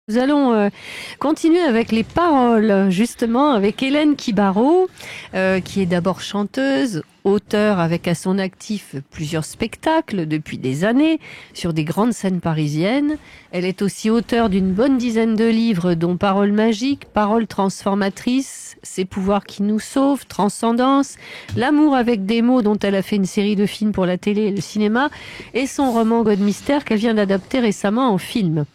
Nous allons continuer avec les paroles, justement, avec Hélène Kibaro, qui est d'abord chanteuse, auteure avec à son actif plusieurs spectacles depuis des années sur des grandes scènes parisiennes. Elle est aussi auteure d'une bonne dizaine de livres, dont Paroles magiques, Paroles transformatrices, Ces pouvoirs qui nous sauvent, Transcendance, L'amour avec des mots, dont elle a fait une série de films pour la télé et le cinéma, et son roman God Mystère qu'elle vient d'adapter récemment en film.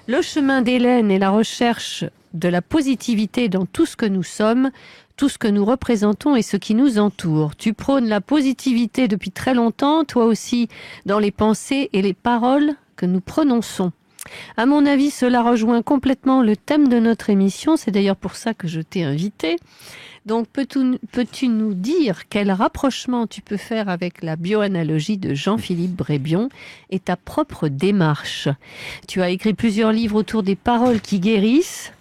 Le chemin d'Hélène est la recherche de la positivité dans tout ce que nous sommes, tout ce que nous représentons et ce qui nous entoure. Tu prônes la positivité depuis très longtemps, toi aussi, dans les pensées et les paroles que nous prononçons. À mon avis, cela rejoint complètement le thème de notre émission. C'est d'ailleurs pour ça que je t'ai invité. Donc, peux-tu nous dire quel rapprochement tu peux faire avec la bioanalogie de Jean-Philippe Brébion et ta propre démarche? Tu as écrit plusieurs livres autour des paroles qui guérissent.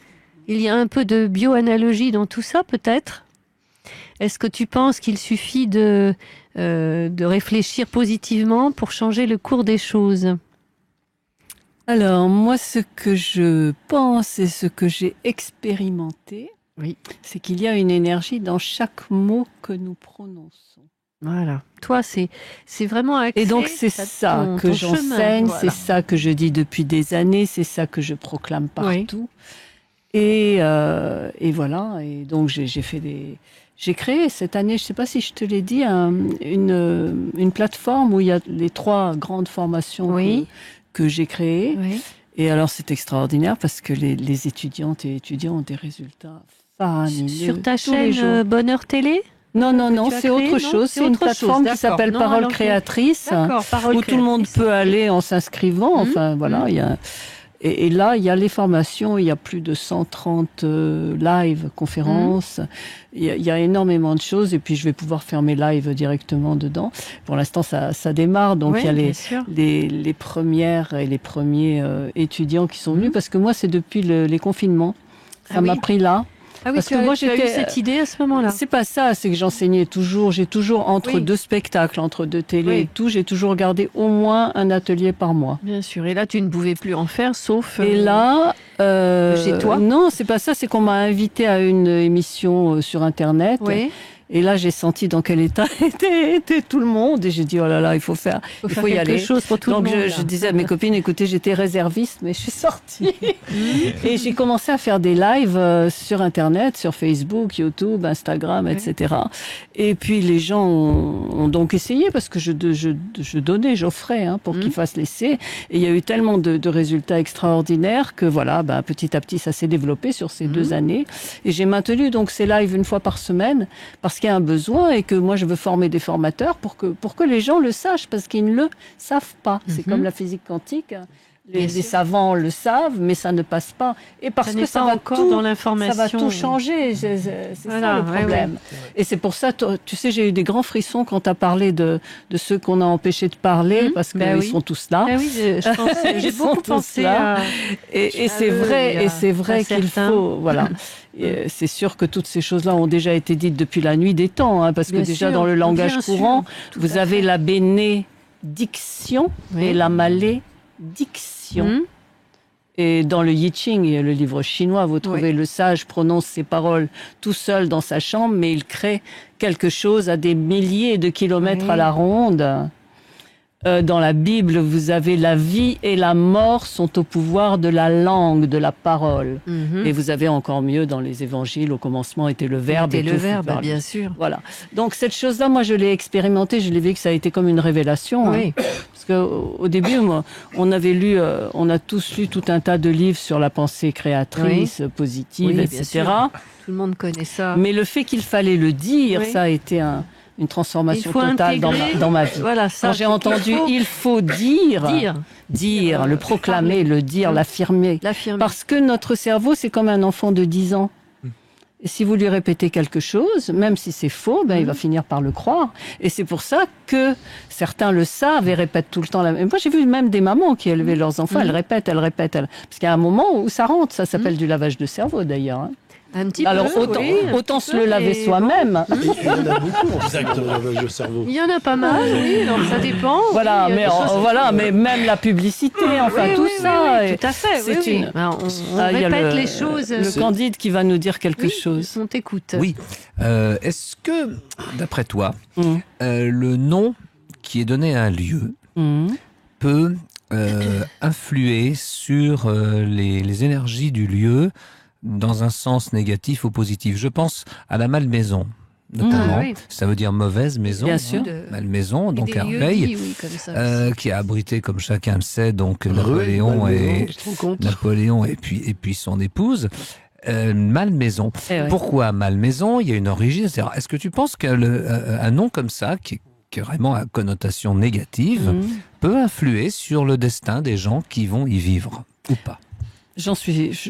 Il y a un peu de bioanalogie dans tout ça, peut-être? Est-ce que tu penses qu'il suffit de réfléchir positivement pour changer le cours des choses? Alors, moi, ce que je pense et ce que j'ai expérimenté, oui, c'est qu'il y a une énergie dans chaque mot que nous prononçons. Voilà. Toi, c'est vraiment axé. Et donc, c'est ça que j'enseigne, voilà. C'est ça que je dis depuis des années, c'est ça que je proclame partout. Oui. Et voilà. Et donc, j'ai créé cette année, je ne sais pas si je te l'ai dit, une plateforme où il y a les 3 grandes formations que j'ai créées. Oui. Et alors, c'est extraordinaire parce que les étudiantes et étudiants ont des résultats faramineux. Sur ta chaîne Bonheur Télé ? Non, c'est autre chose. C'est une plateforme qui s'appelle Paroles créatrices, où tout le monde peut aller en s'inscrivant. Enfin, voilà, il y a... Et là, il y a les formations, il y a plus de 130 live conférences, il y a énormément de choses, et puis je vais pouvoir faire mes lives directement dedans. Pour l'instant, ça démarre, donc il y a les premières et les premiers étudiants qui sont venus, parce que moi, c'est depuis les confinements. Ça m'a pris là. Ah oui, parce que moi, j'ai eu cette idée à ce moment-là. C'est pas ça, c'est que j'enseignais toujours. J'ai toujours, entre 2 spectacles, entre 2 télés et tout, j'ai toujours gardé au moins un atelier par mois. Bien sûr. Et là, tu ne pouvais plus en faire, sauf et là, chez toi. Non, c'est pas ça. C'est qu'on m'a invité à une émission sur Internet. Oui. Et là, j'ai senti dans quel état était tout le monde. Et j'ai dit, oh là là, il faut y aller. Chose pour tout donc, le monde. Donc, je disais à mes copines, écoutez, j'étais réserviste, mais je suis sortie. Et j'ai commencé à faire des lives sur Internet, sur Facebook, YouTube, Instagram, etc. Et puis, les gens ont donc essayé, parce que je donnais, j'offrais pour qu'ils fassent l'essai. Et il y a eu tellement de résultats extraordinaires que, voilà, petit à petit, ça s'est développé sur ces 2 années. Et j'ai maintenu donc ces lives une fois par semaine, parce qu'il y a un besoin et que moi je veux former des formateurs pour que les gens le sachent, parce qu'ils ne le savent pas. C'est comme la physique quantique. Les savants le savent, mais ça ne passe pas. Et parce que ça va encore dans l'information. Ça va tout changer. C'est ça le problème. Et c'est pour ça, tu sais, j'ai eu des grands frissons quand tu as parlé de ceux qu'on a empêchés de parler, parce qu'ils sont tous là. Oui, j'ai beaucoup pensé là. Et c'est vrai qu'il faut... Voilà. C'est sûr que toutes ces choses-là ont déjà été dites depuis la nuit des temps, parce que déjà dans le langage courant, vous avez la bénédiction et la malédiction. Et dans le I Ching, le livre chinois, vous trouvez le sage prononce ses paroles tout seul dans sa chambre, mais il crée quelque chose à des milliers de kilomètres à la ronde. Dans la Bible, vous avez la vie et la mort sont au pouvoir de la langue, de la parole. Et vous avez encore mieux dans les évangiles, au commencement était le Verbe. Et le Verbe, bien sûr. Voilà. Donc cette chose-là, moi je l'ai expérimentée, je l'ai vu que ça a été comme une révélation. Oui. Parce qu'au début, moi, on a tous lu tout un tas de livres sur la pensée créatrice, positive, etc. Tout le monde connaît ça. Mais le fait qu'il fallait le dire, ça a été une transformation totale dans ma vie. Voilà, ça, quand j'ai entendu il faut dire, le proclamer, le dire, l'affirmer. Parce que notre cerveau, c'est comme un enfant de 10 ans. Et si vous lui répétez quelque chose, même si c'est faux, il va finir par le croire. Et c'est pour ça que certains le savent et répètent tout le temps. Moi, j'ai vu même des mamans qui élevaient leurs enfants, elles répètent. Parce qu'il y a un moment où ça rentre, ça s'appelle du lavage de cerveau d'ailleurs. Un petit Alors peu, autant un se petit le peu, laver et soi-même. Il y en a beaucoup, en fait, le lavage de cerveau. Il y en a pas mal, oui, donc ça dépend. Voilà, Oui, il y a des choses- mais même la publicité, enfin Oui, tout oui, ça. oui, et tout à fait. c'est Oui, oui. une- Ben, on il y a répète les choses. Le Candide qui va nous dire quelque Oui, chose. on t'écoute. Oui. Est-ce que, d'après toi, Mmh. le nom qui est donné à un lieu Mmh. peut influer sur les énergies du lieu dans un sens négatif ou positif? Je pense à la malmaison, notamment. Ah, oui. Ça veut dire mauvaise maison. Bien hein. sûr. Malmaison, donc Des à lieux Rueil, dits, oui, comme ça. qui a abrité, comme chacun le sait, donc Rueil, Napoléon Malmaison, et tu te rends compte Napoléon et puis son épouse. Malmaison. Eh ouais. Pourquoi Malmaison? Il y a une origine. C'est-à-dire, est-ce que tu penses qu'un nom comme ça, qui est vraiment à connotation négative, Mmh. peut influer sur le destin des gens qui vont y vivre ou pas? Je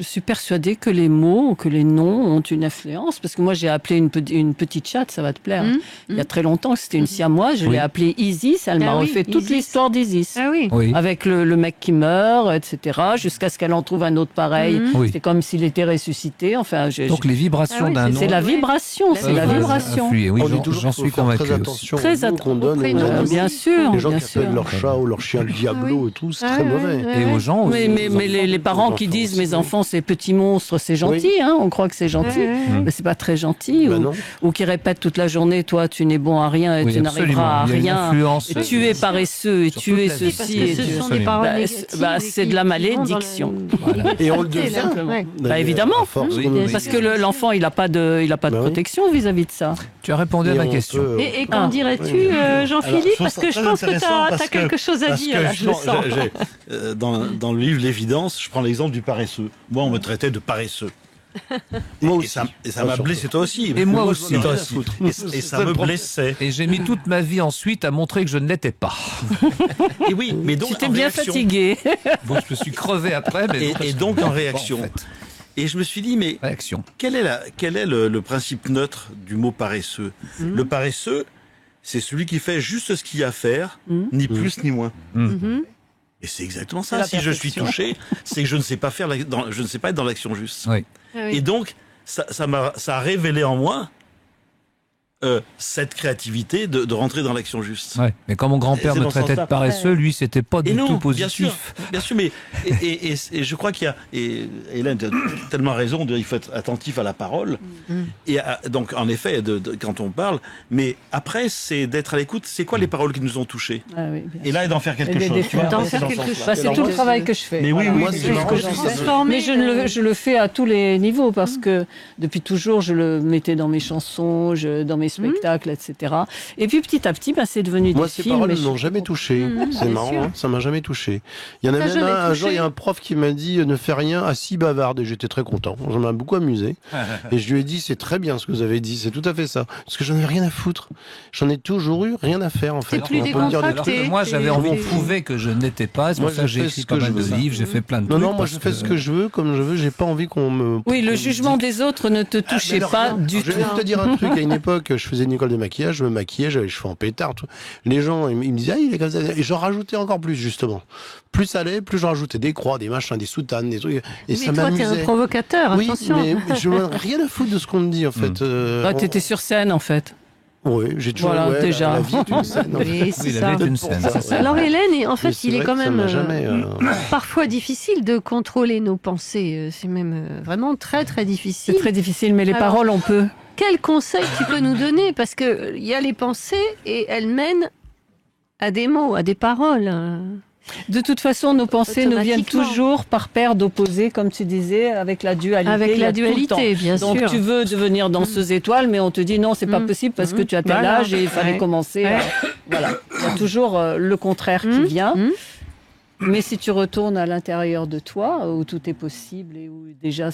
suis persuadée que les mots, que les noms ont une influence, parce que moi j'ai appelé une petite chatte, ça va te plaire. Mmh. Il y a très longtemps, c'était une siamoise, je Oui. l'ai appelée Isis, elle m'a Ah oui, refait toute Isis. l'histoire d'Isis. Ah oui. Oui. Avec le mec qui meurt, etc., jusqu'à ce qu'elle en trouve un autre pareil. Mhm. Oui. C'est comme s'il était ressuscité. Enfin, Donc les vibrations Ah oui, d'un nom c'est la Oui. vibration, c'est la peuvent vibration. influer. Oui, On dit toujours j'en qu'il faut suis faire convaincu très aussi. attention Très aux noms qu'on donne aux prénom. animaux. Bien sûr, Les gens bien qui appellent sûr. leur chat ou leur chien Diablo et tout, c'est Ah très ouais, mauvais. ouais. Et aux gens aussi. Mais les parents qui enfants disent aussi, mes oui. enfants c'est petits monstres, c'est gentil, hein, on croit que c'est gentil, Ouais, ouais, ouais. mais c'est pas très gentil. Bah non. Ou qui répètent toute la journée, toi tu n'es bon à rien et Oui, tu n'arriveras à absolument. Il y a une rien. influence, Et tu es paresseux et sur tu toute es la vie. Parce ceci que et ce tu... sont des Absolument. paroles Bah, négatives. c'est qui- de la qui vont dans malédiction. Voilà. Et on le Négativité, là. devient. Ouais. Bah, évidemment. À force, Oui, on oui. le Parce devient. que l'enfant il a pas de Bah oui. protection vis-à-vis de ça. Tu as répondu à Et ma on question. peut- Et qu'en Ah. dirais-tu, Oui. Jean-Philippe? Alors, je Parce trouve que ça je pense que très tu intéressant as parce que- quelque chose à Parce dire. que Là, je le justement, sens. dans le livre L'évidence, je prends l'exemple du paresseux. Moi, on me traitait de paresseux. Moi Et aussi. ça m'a blessé, toi aussi. Et moi j'en ai aussi. rien à foutre. Et ça me blessait. Et j'ai mis toute ma vie ensuite à montrer que je ne l'étais pas. Et oui, mais donc Tu t'es en bien réaction- fatigué. Donc je me suis crevé après. Mais Et donc en réaction. Bon, en fait, Et je me suis dit, mais réaction. quel est le principe neutre du mot paresseux? Le paresseux, c'est celui qui fait juste ce qu'il y a à faire, ni plus ni moins. Mhm. Et c'est exactement C'est ça. la Si je suis perfection. touché, c'est que je ne sais pas je ne sais pas être dans l'action juste. Oui. Ah oui. Et donc, ça a révélé en moi cette créativité de rentrer dans l'action juste. Ouais. Mais quand mon grand-père C'est me dans ce traitait de sens-là. paresseux, lui, c'était pas Et du non, tout bien sûr, positif. mais et je crois qu'il y a, et Hélène a tellement raison, il faut être attentif à la parole. Et donc, en effet, quand on parle, mais après, c'est d'être à l'écoute. C'est quoi les paroles qui nous ont touchés? Ah oui, bien Et là, et d'en faire quelque Et de chose. tu vois, d'en c'est faire dans ce quelque sens-là. Bah, c'est Alors, tout le moi, travail que je fais. Mais oui, Voilà. oui, Moi, c'est c'est marrant. ce que je fais. Transformer, Mais je le fais à tous les niveaux parce que depuis toujours, je le mettais dans mes chansons, dans mes spectacles, etc. Et puis petit à petit, c'est devenu Moi, des ces films. paroles mais ne m'ont jamais touché. C'est bien marrant, sûr. hein, ça m'a jamais touché. Il y en a Ça même jamais un touché. jour, il y a un prof qui m'a dit ne fais rien, assis bavarde. Et j'étais très content. Ça m'a beaucoup amusé. Et je lui ai dit c'est très bien ce que vous avez dit, c'est tout à fait ça. Parce que j'en ai rien à foutre. J'en ai toujours eu rien à faire en fait. plus On peut me dire des Alors trucs. que moi, j'avais envie de c'est- prouver que je n'étais pas. C'est Moi, pour ça que je j'ai fais écrit ce pas que mal je de veux. livres, j'ai fait plein de Non, trucs. non, moi je parce fais ce que je veux, comme je veux. J'ai pas envie qu'on me. Oui, le qu'on me jugement dise- des autres ne te touchait alors, pas non. du Je tout. vais te dire un truc. À une époque, je faisais une école de maquillage, je me maquillais, j'avais les cheveux en pétard. Tout. Les gens, ils me disaient, ah, il est comme ça. Et j'en rajoutais encore plus, justement. Plus ça allait, plus j'en rajoutais des croix, des machins, des soutanes, des trucs. Et Mais ça toi, t'es un m'amusait. provocateur, Oui, attention. mais je n'ai rien à foutre de ce qu'on me dit, en fait. Bah, t'étais sur scène en fait. Oui, j'ai toujours. Voilà, ouais, déjà. La vie est une scène. en fait. Oui, c'est Oui, la ça. vie est une Pour scène. ça, c'est ça. ouais. Alors Hélène, en Mais fait, c'est il est vrai quand que ça même m'a jamais, parfois difficile de contrôler nos pensées. C'est même vraiment très très difficile. C'est très difficile, mais les Alors- paroles on peut. Quel conseil tu peux nous donner? Parce que il y a les pensées et elles mènent à des mots, à des paroles. De toute façon, nos pensées nous viennent Automatiquement. toujours par paire d'opposés, comme tu disais, avec la dualité. Avec il y la a tout le temps. dualité, bien Donc sûr. tu veux devenir danseuse étoile, mais on te dit non, c'est pas possible parce que tu as tel Voilà. âge et il fallait Ouais. commencer. Ouais. Voilà, il y a toujours le contraire qui vient. Mais si tu retournes à l'intérieur de toi, où tout est possible et où déjà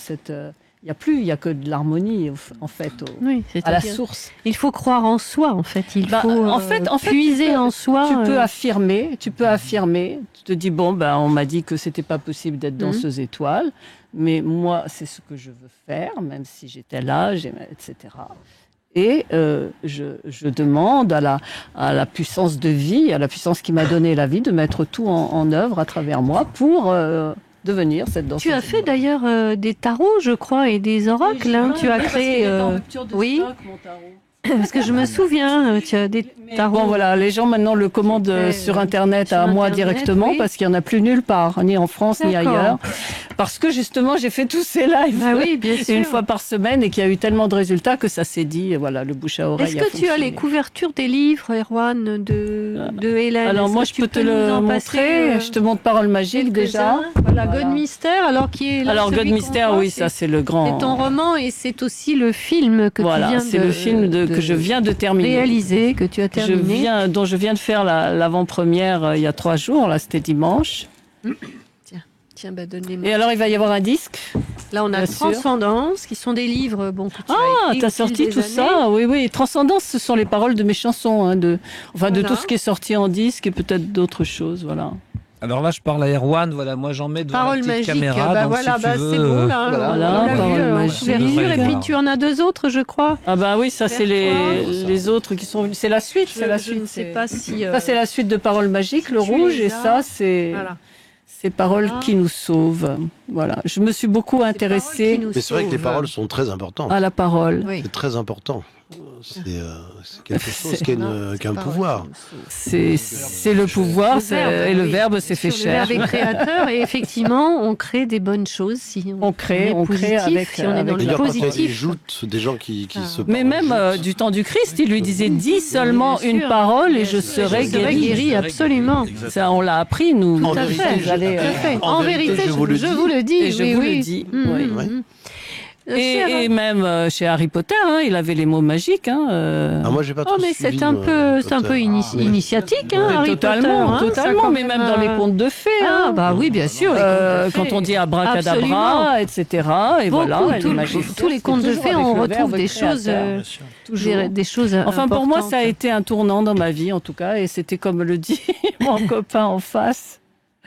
il y a que de l'harmonie en fait Oui, à la c'est-à-dire, source. il faut croire en soi, en fait. Il Bah, faut en fait, puiser en soi. Tu peux affirmer, tu te dis bon on m'a dit que c'était pas possible d'être danseuse étoile, mais moi c'est ce que je veux faire, même si j'ai tel âge, etc. Et je demande à la puissance de vie, à la puissance qui m'a donné la vie, de mettre tout en œuvre à travers moi pour devenir cette danseuse. Tu as fait d'ailleurs des tarots, je crois, et des oracles. Hein. Tu as créé. Oui. Parce que je me souviens, tu as des tarots. Bon voilà, les gens maintenant le commandent sur Internet à moi directement oui. parce qu'il n'y en a plus nulle part, ni en France ni D'accord. ailleurs. Parce que justement, j'ai fait tous ces lives Ah oui, bien sûr. une fois par semaine et qu'il y a eu tellement de résultats que ça s'est dit, et voilà, le bouche à oreille. Est-ce a que tu as fonctionné. les couvertures des livres, Erwan, de Hélène? Alors Est-ce moi, que je tu peux te nous le en montrer. passer, Je te montre Parole magique déjà. Voilà, Voilà. God Mystère, alors qui est là, Alors celui God qu'on Mystère, voit, oui, ça c'est le grand. C'est ton roman et c'est aussi le film que tu Voilà, viens c'est le film que je viens de terminer. réaliser, que tu as terminé. Dont je viens de faire l'avant-première il y a 3 jours. Là, c'était dimanche. Tiens, bah donne-les-moi. Et alors, il va y avoir un disque. Là, on a bien sûr. Transcendance, qui sont des livres que tu as Ah, écrits t'as au fil sorti des tout années. ça, oui, oui. Transcendance, ce sont les paroles de mes chansons, hein, de Voilà. tout ce qui est sorti en disque et peut-être d'autres choses, voilà. Alors là, je parle à Erwan. Voilà, moi j'en mets devant Parole la petite magique, caméra. bah donc, voilà, si tu bah veux, c'est bon là, voilà, on l'a parole vu en magique. couverture, et puis tu en as 2 autres, je crois. Ah bah oui, ça c'est Vers les autres qui sont, c'est la suite, c'est la Je suite. ne sais pas si. Ça c'est la suite de Paroles magiques, le tu rouge, les et as. ça c'est Voilà. ces paroles Voilà. qui nous sauvent. Voilà, je me suis beaucoup intéressée Mais c'est vrai que les paroles sont très importantes. à la parole. Oui. C'est très important. C'est quelque chose C'est- qui a Non, c'est qui a un pas pouvoir. vrai, ça me saoule. C'est le pouvoir, Le verbe, et le oui. verbe c'est fait Sur cher. Le verbe est créateur et effectivement, on crée des bonnes choses si On crée est positif, avec- si on est dans avec le D'ailleurs, quand il y a des positif. joutes, des gens qui Ah. se Mais parlent, même joutes, du temps du Christ, il lui disait dis seulement Bien une sûr. parole et je Je serai serai guéri. guéri, absolument. Ça, on l'a appris, nous. En Tout à vérité, fait, je- allez, tout à fait. en En vérité, vérité, je vous le je dis. vous le dis. Et je oui, vous oui. le dis, Mhm, oui. mhm. Et même chez Harry Potter, hein, il avait les mots magiques. Hein, Ah, moi, j'ai pas Oh, trop mais suivi, c'est un peu Potter. initiatique, hein, Mais Harry totalement, Potter. hein, totalement, ça, mais quand même dans les contes de fées. Ah, hein. bah oui, bien sûr. les contes de Quand fées. on dit Absolument. abracadabra, etc. Et Beaucoup, voilà, les magiques. tous les contes de Toujours fées, avec on le retrouve verbe des créateur. choses, Toujours. des choses Enfin, pour moi, ça a importantes. été un tournant dans ma vie, en tout cas, et c'était comme le dit mon copain en face,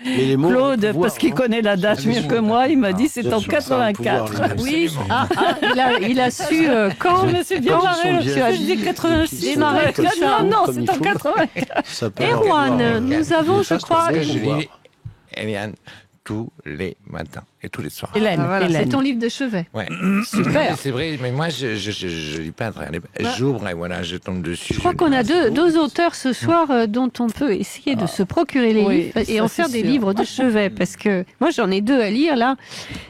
Mais les mots ont un Claude, pouvoir, parce qu'il hein. connaît la date mieux que moi, il m'a dit c'est Bien en sûr, ça a un pouvoir, 84. les Oui, il a su quand. Je me suis bien Quand ils marrée, sont je bien suis dit vieillis, 86. qu'ils sont Démarrer comme tout ça, ça. Non, comme c'est il en faut. 84. Ça peut avoir un Erwan, pouvoir. nous avons, je Ça, crois, c'est un Je pouvoir. lis Eliane tous les matins et tous les soirs. Hélène, Ah, voilà, c'est Hélène. ton livre de chevet. Ouais. Super. C'est vrai, mais moi, je lis pas à travers les... J'ouvre et voilà, je tombe dessus. Je crois qu'on a deux auteurs ce soir dont on peut essayer de se procurer les Oui, livres et ça, en c'est faire des sûr. livres de chevet. Parce que moi, j'en ai 2 à lire là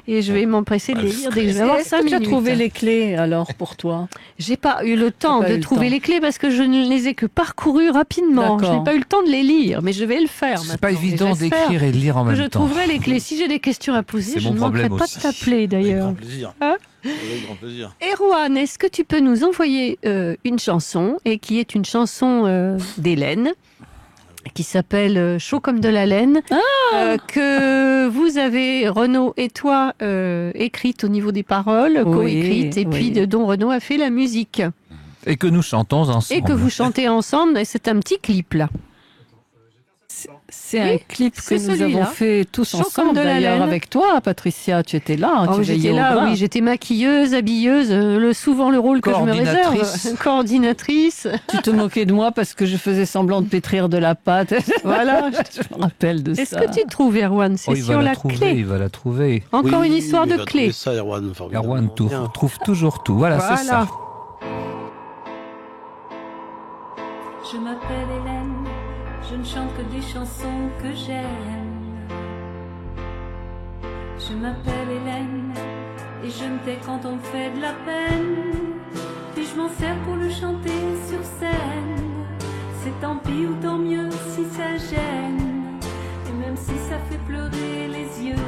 et je vais m'empresser de les lire dès que je vais avoir Est-ce 5 que tu as minutes. trouvé les clés alors pour toi? J'ai pas eu le temps pas eu de le trouver temps. les clés parce que je ne les ai que parcourues rapidement. Je D'accord. n'ai pas eu le temps de les lire, mais je vais le faire maintenant. C'est pas évident Et j'espère d'écrire et de lire en que même je temps. trouverai les clés. Si j'ai des questions à poser, C'est je mon ne manquerai problème pas aussi. de t'appeler Avec d'ailleurs. grand plaisir. Hein Avec grand plaisir. Erwan, est-ce que tu peux nous envoyer une chanson, et qui est une chanson d'Hélène, qui s'appelle Chaud comme de la laine, que vous avez, Renaud et toi, écrite au niveau des paroles, Oui, coécrite, et puis oui. dont Renaud a fait la musique. Et que nous chantons ensemble. Et que vous chantez ensemble, et c'est un petit clip là. C'est Oui, un clip que c'est nous celui-là. avons fait tous Chaud comme ensemble de la d'ailleurs laine. avec toi, Patricia. Tu étais là, Oh, tu j'étais veillais au là, bras. oui, j'étais maquilleuse, habilleuse, souvent le rôle que je me réserve. Coordinatrice. Coordinatrice. Tu te moquais de moi parce que je faisais semblant de pétrir de la pâte. Voilà. Je me rappelle de Est-ce ça. que tu trouves, Erwan? C'est Oh, il sur va la la trouver, clé. il va la trouver. Encore Oui, une histoire il de va clé. trouver ça, Erwan, formidablement Erwan bien. trouve toujours tout. Voilà, c'est ça. Je m'appelle Hélène, je ne chante que des chansons que j'aime. Je m'appelle Hélène et je me tais quand on me fait de la peine. Puis je m'en sers pour le chanter sur scène. C'est tant pis ou tant mieux si ça gêne. Et même si ça fait pleurer les yeux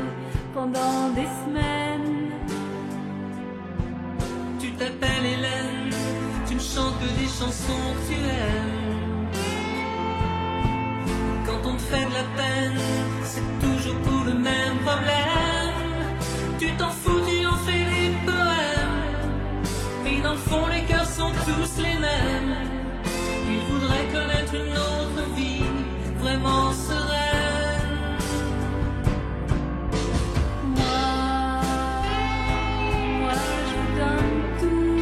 pendant des semaines. Tu t'appelles Hélène, tu ne chantes que des chansons que tu aimes. Quand on te fait de la peine, c'est toujours pour le même problème. Tu t'en fous, tu en fais des poèmes. Et dans le fond, les cœurs sont tous les mêmes. Ils voudraient connaître une autre vie, vraiment sereine. Moi, je vous donne tout.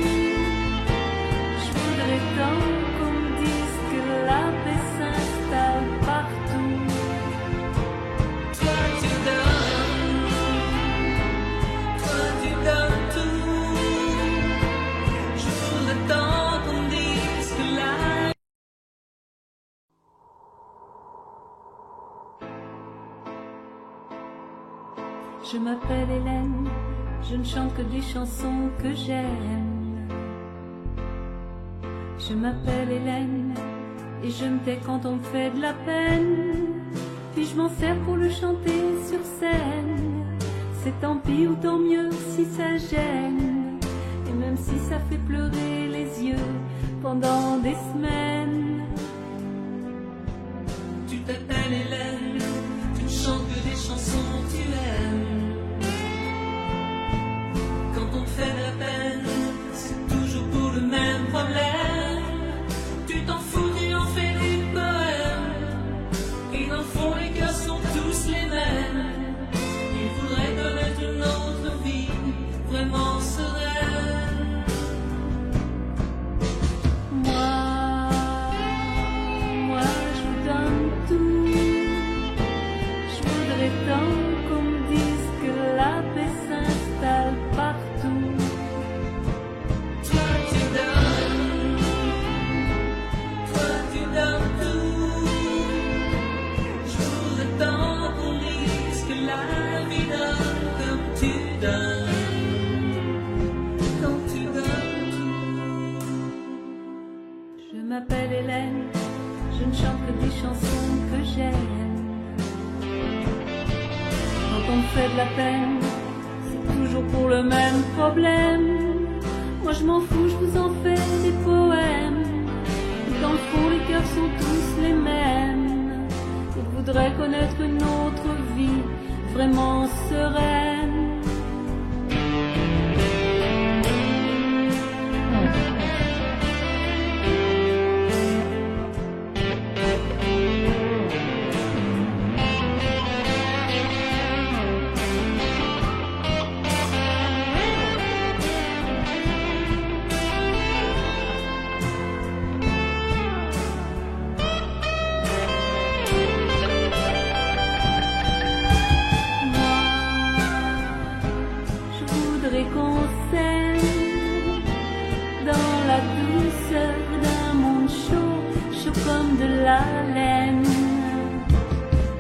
Je voudrais tant qu'on me dise que la paix s'installe partout. Toi, tu donnes Je m'appelle Hélène, je ne chante que des chansons que j'aime. Je m'appelle Hélène, et je me tais quand on me fait de la peine. Puis je m'en sers pour le chanter sur scène. C'est tant pis ou tant mieux si ça gêne. Et même si ça fait pleurer les yeux pendant des semaines. Tu t'appelles Hélène, tu ne chantes que des chansons que tu aimes. Quand on te fait de la peine, c'est toujours pour le même problème. Tu t'en fous, tu en fais des poèmes. Et dans le fond, les cœurs sont tous les mêmes. Ils voudraient connaître une autre vie, vraiment sereine. Moi, je vous donne tout. Je voudrais tant qu'on me dise que la paix s'installe partout. Toi tu donnes tout. Je voudrais tant qu'on dise que la vie donne comme tu donnes. Quand tu donnes tout. Je m'appelle Hélène, je ne chante que des chansons que j'aime. Quand on me fait de la peine, c'est toujours pour le même problème. Moi je m'en fous, je vous en fais des poèmes. Dans le fond, les cœurs sont tous les mêmes. Je voudrais connaître une autre vie, vraiment sereine. Qu'on s'aime dans la douceur d'un monde chaud, chaud comme de la laine.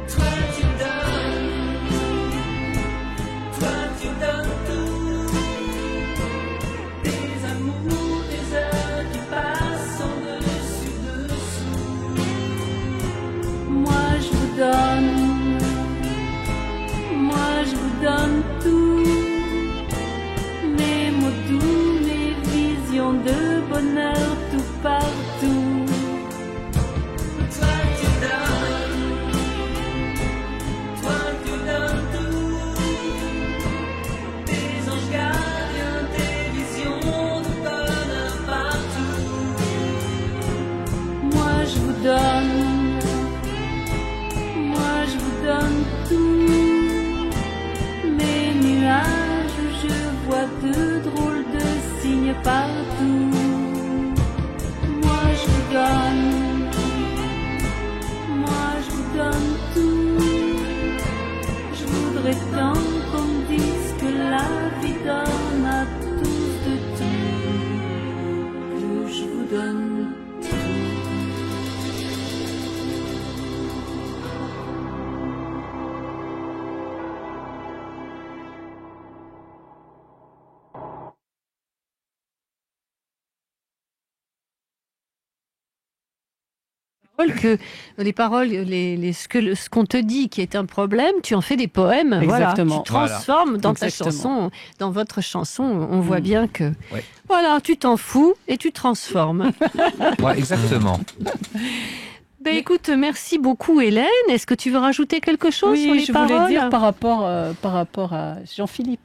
Toi tu donnes tout. Des amours, des heures qui passent en dessous. Moi je vous donne tout. Mes mots doux, mes visions de bonheur tout partout. Toi tu donnes tout. Des anges gardiens, tes visions de bonheur partout. Moi je vous donne tout. Mes nuages où je vois de drôles de signes partout. Moi je vous donne tout. Je voudrais tant qu'on me dise que la vie donne à tous de tout. Que je vous donne tout. Que les paroles, ce qu'on te dit qui est un problème, tu en fais des poèmes. Exactement. Voilà, tu transformes dans ta chanson, dans votre chanson. On voit bien que, voilà, tu t'en fous et tu transformes. Ouais, exactement. Ben écoute, merci beaucoup Hélène. Est-ce que tu veux rajouter quelque chose sur les paroles ? Oui, je voulais dire par rapport à Jean-Philippe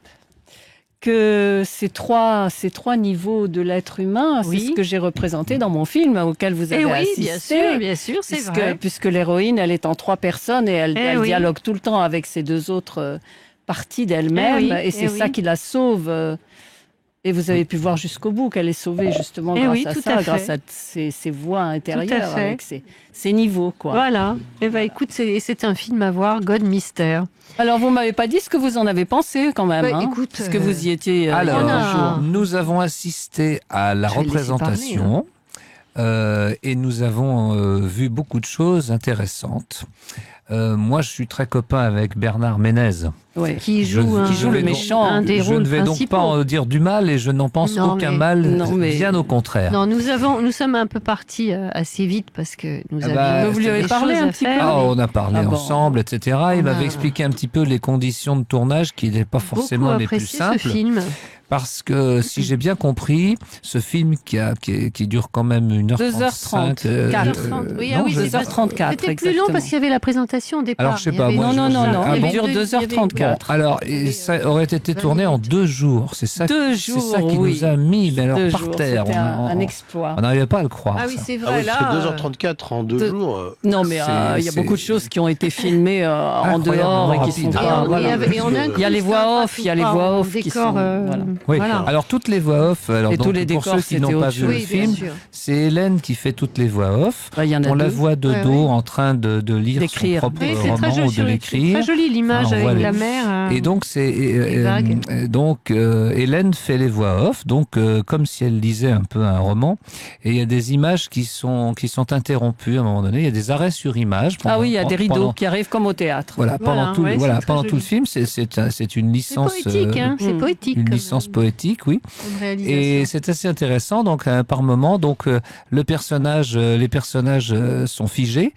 que ces trois niveaux de l'être humain, c'est ce que j'ai représenté dans mon film auquel vous avez assisté. Bien sûr, c'est vrai. Puisque l'héroïne, elle est en trois personnes et elle dialogue tout le temps avec ses deux autres parties d'elle-même et c'est ça qui la sauve. Et vous avez pu voir jusqu'au bout qu'elle est sauvée justement grâce à ça, grâce à ses voix intérieures, avec ses niveaux, quoi. Voilà. Eh ben, écoute, c'est un film à voir, God Mystère. Alors, vous m'avez pas dit ce que vous en avez pensé quand même, écoute, parce que vous y étiez. Alors, nous avons assisté à la représentation. et nous avons vu beaucoup de choses intéressantes. Moi, je suis très copain avec Bernard Ménez. Ouais. Qui joue le méchant. un des Je rôles ne vais donc principaux. pas en dire du mal et je n'en pense Non, aucun mais- mal, non, mais- bien au contraire. Non, nous sommes un peu partis assez vite parce que nous Ah bah, avions vous lui avez des parlé choses un à petit faire. Ah, on a parlé Ah bon. ensemble, etc. Il On m'avait a expliqué un petit peu les conditions de tournage qui n'étaient pas forcément Beaucoup les plus apprécié simples. ce film. Parce que, si j'ai bien compris, ce film qui dure quand même 1h35... 2h34. Oui, non, ah oui, je- c'est pas- 2h34, C'était plus long exactement. parce qu'il y avait la présentation au départ. Alors, je sais Il y pas, avait- moi, Non, non, non, Ah il bon dure il y avait- 2h34. Alors, et ça aurait été tourné en 2 jours. C'est ça, 2 c'est jours, ça qui oui. nous a mis, mais alors 2 par jours, terre. c'était un On exploit. n'arrivait pas à le croire. Ah oui, ça. c'est Ah vrai, oui, parce que là. 2h34 en 2 de- jours. Non, mais il y a c'est- beaucoup de choses qui ont été filmées en dehors et qui sont rapide. pas. Voilà. Il y a les voix off, il y a les voix off qui sont. Voilà. Oui. Voilà. Alors toutes les voix off. Alors Et donc, tous les pour décors, ceux qui c'était n'ont pas autre vu le Oui, bien film, sûr. c'est Hélène qui fait toutes les voix off. Il y en a On la deux. voit de Ouais, dos ouais. en train de lire son D'écrire. propre Oui, c'est très roman ou joli, de l'écrire. très jolie l'image Ah, on voit avec les- la mer. Et donc c'est vagues. Hélène fait les voix off, donc comme si elle lisait un peu un roman. Et il y a des images qui sont interrompues à un moment donné. Il y a des arrêts sur image. Ah oui, il y a des rideaux pendant- qui arrivent comme au théâtre. Voilà, Voilà, pendant tout, ouais, voilà, c'est très pendant tout le joli. film, c'est une C'est licence, poétique, hein, c'est Mm. poétique. une comme- licence poétique, oui. comme réalisation. Et c'est assez intéressant. Donc par moment, donc les personnages sont figés.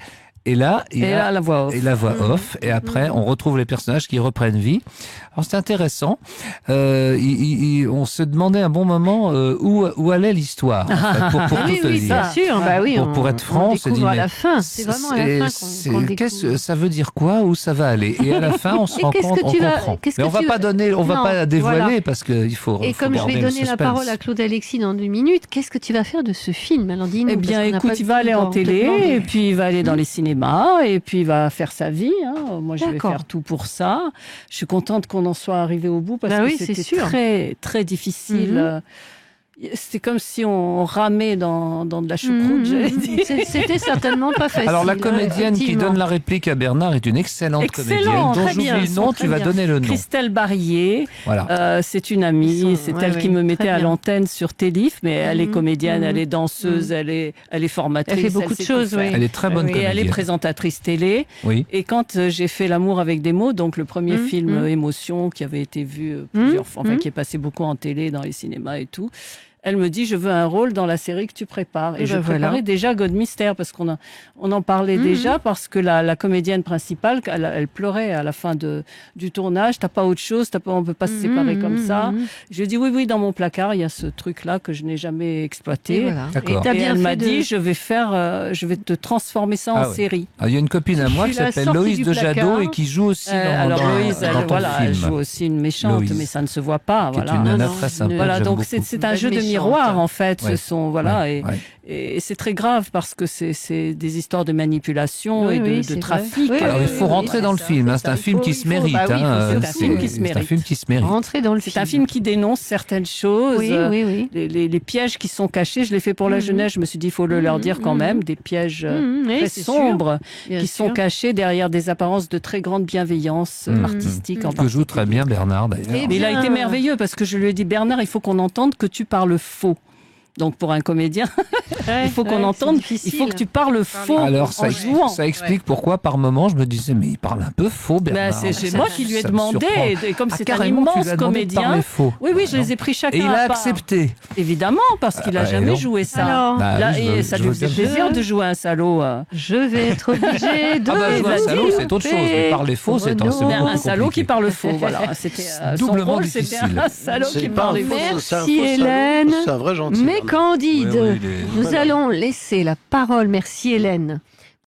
Et là, il Et y a- là, la voix off. et la voix off. Et après, on retrouve les personnages qui reprennent vie. Alors c'est intéressant. On se demandait à un bon moment où allait l'histoire. En fait, pour Ah oui, tout te oui, dire. bien sûr. Bah oui, Pour être franc, on on s'est dit, découvre à mais la fin. C'est vraiment à la fin qu'on qu'est-ce découvre. que ça veut dire quoi, où ça va aller. Et à la fin, on se Et rend qu'est-ce compte, que on tu vas- comprend. qu'est-ce Mais que on va tu pas vas- donner, on va Non, pas dévoiler voilà. parce qu'il faut. Et faut comme je garder vais le donner la suspense. parole à Claude Alexis dans 2 minutes, qu'est-ce que tu vas faire de ce film? Alors dis-nous. Eh bien, parce qu'on n'a écoute, pas il du va tout aller en encore te télé, demander. et puis il va aller dans les cinémas, et puis il va faire sa vie. Hein. Moi, je vais D'accord. faire tout pour ça. Je suis contente qu'on en soit arrivé au bout, parce Bah que oui, c'est c'était sûr. très, très difficile. Mhm. C'était comme si on ramait dans de la choucroute, j'allais dire. C'était certainement pas facile. Alors la comédienne qui effectivement. donne la réplique à Bernard est une excellente Excellent, comédienne dont très bien, j'oublie le nom, très tu vas bien. donner le nom. Christelle Barillet, Voilà. c'est une amie, Ils sont- c'est ouais, elle qui ouais, me mettait très à bien. l'antenne sur Télif, mais elle est Mhm, comédienne, mhm. elle est danseuse, elle est formatrice. Elle fait beaucoup de sait choses, tout faire. oui. Elle est très bonne Oui. Et comédienne. elle est présentatrice télé. Oui. Et quand j'ai fait L'amour avec des mots, donc le premier Mhm, film mhm. émotion qui avait été vu plusieurs fois, enfin mhm. qui est passé beaucoup en télé, dans les cinémas et tout, elle me dit, je veux un rôle dans la série que tu prépares. Et Et je ben voilà. préparais déjà God Mystère, parce qu'on en parlait Mhm. déjà, parce que la comédienne principale, elle pleurait à la fin du tournage. T'as pas autre chose, on peut pas se séparer Mhm, comme ça. mhm. Je lui ai dit, oui, dans mon placard, il y a ce truc-là que je n'ai jamais exploité. Et voilà. D'accord. t'as Et bien elle fait m'a de- dit, je vais te transformer ça en Ah oui. série. Ah, il y a une copine à moi Tu qui l'as s'appelle sorti Loïs du de Jadot placard. et qui joue aussi Alors dans Loïse, dans ton elle film. joue aussi une méchante, Loïse. mais ça ne se voit pas. Qui est Voilà. une nana Non, très sympa. Voilà, j'aime donc beaucoup. c'est un Belle jeu de méchante. miroir en fait. Ouais. Ce sont voilà Ouais, ouais. et c'est très grave parce que c'est des histoires de manipulation Oui, et oui, de c'est trafic. vrai. Oui, Alors il faut oui, rentrer oui, dans le ça, film. hein, ça, C'est un il film faut- qui il se faut- mérite. bah oui, il faut- hein, c'est un film qui se C'est un mérite. film qui se mérite. Rentrer dans le film. C'est un film qui dénonce certaines choses. Oui, oui, oui. Les pièges qui sont cachés, je l'ai fait pour la Mhm. jeunesse. Je me suis dit, il faut le leur dire quand Mhm. même, des pièges Mhm, oui, très c'est sûr, sombres bien qui sûr. sont cachés derrière des apparences de très grande bienveillance Mhm. artistique en Que joue très particulier. bien Bernard d'ailleurs. Eh Mais il a bien. été merveilleux parce que je lui ai dit, Bernard, il faut qu'on entende que tu parles faux. Donc pour un comédien, il faut qu'on entende, il faut que tu parles faux Alors en ça, jouant. ça explique pourquoi par moment je me disais mais il parle un peu faux Bernard. Ben, c'est Ça- moi qui lui ai ça me demandé, surprend. et comme Ah, c'est un carrément, tu immense lui as demandé de comédien. parler faux. Oui, je Non. les ai pris chacun Et il à a part. accepté. Évidemment, parce qu'il a Ah, jamais non. joué ça. Alors, Bah, Là, oui, je et veux- ça je lui veux faisait bien. plaisir de jouer un salaud. Je vais être obligée de. Ah bah jouer un vous salaud c'est autre chose, mais parler faux c'est Renaud. c'est Mais beaucoup un salaud qui compliqué. parle faux, voilà. C'était son Doublement rôle, difficile. c'était un salaud C'est qui pas un parlait faux, faux. c'est un Merci, faux salaud, Hélène. c'est un vrai gentil. Mais Candide, Oui, oui, il est- nous allons laisser la parole, merci Hélène,